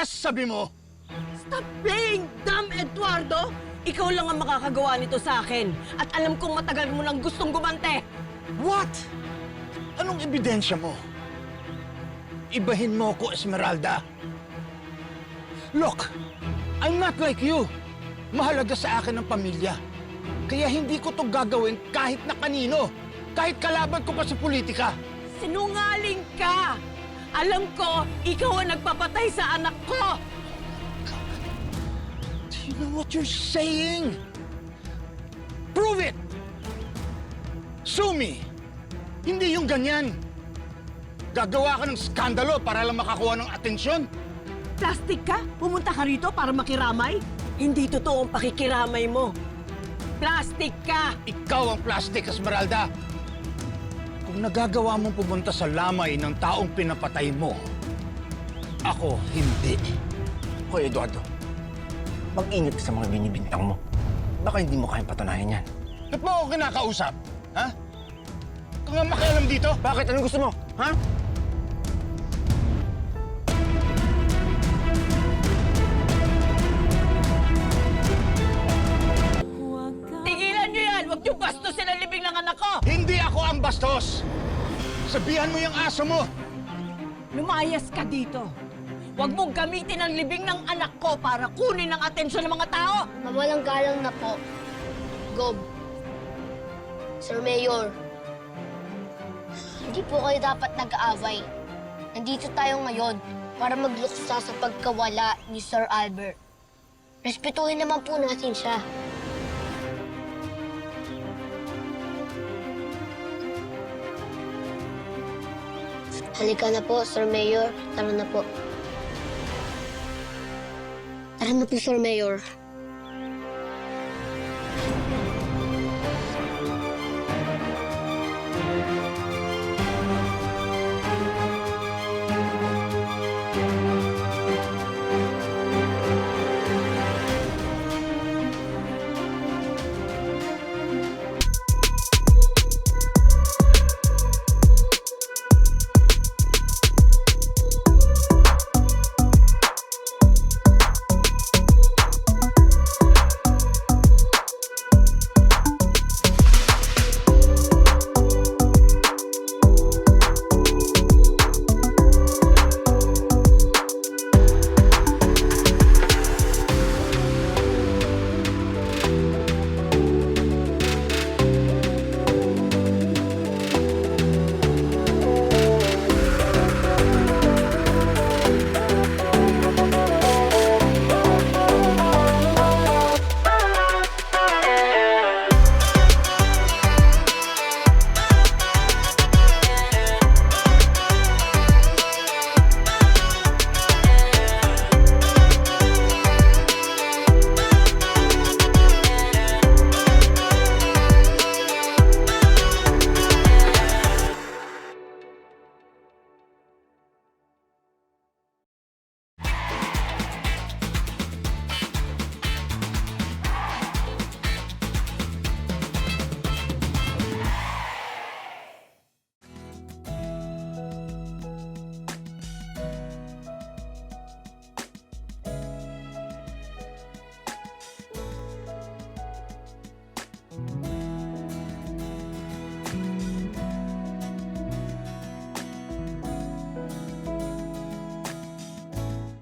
sasabi mo? Stop playing dumb, Eduardo! Ikaw lang ang makakagawa nito sa akin. At alam kong matagal mo nang gustong gumante. What? Anong ebidensya mo? Ibahin mo ko, Esmeralda. Look, I'm not like you. Mahalaga sa akin ang pamilya. Kaya hindi ko to gagawin kahit na kanino. Kahit kalaban ko pa sa politika. Sinungaling ka! Alam ko, ikaw ang nagpapatay sa anak ko! Do you know what you're saying? Prove it! Sue me! Hindi yung ganyan. Gagawa ka ng skandalo para lang makakuha ng atensyon? Plastic ka? Pumunta ka rito para makiramay? Hindi totoo ang pakikiramay mo. Plastic ka! Ikaw ang plastic, Esmeralda. Kung nagagawa mong pumunta sa lamay ng taong pinapatay mo, ako hindi. Hoy, Eduardo. Mag-ingat ka sa mga binibintang mo. Baka hindi mo kayang patunayan yan. Ba't mo ako kinakausap? Ha? Kung nga makialam dito? Bakit? Anong gusto mo? Ha? Tigilan niyo yan! Huwag niyo bastusin ang libing ng anak ko! Hindi ako ang bastos! Sabihan mo yung aso mo! Lumayas ka dito! Huwag mong gamitin ang libing ng anak ko para kunin ang atensyon ng mga tao! Mawalang galang na po. Gob. Sir Mayor. Hindi po kayo dapat nag-aaway. Nandito tayo ngayon para magluksa sa pagkawala ni Sir Albert. Respetuhin naman po natin siya. Halika na po, Sir Mayor. Tara na po. Tara na po, Sir Mayor.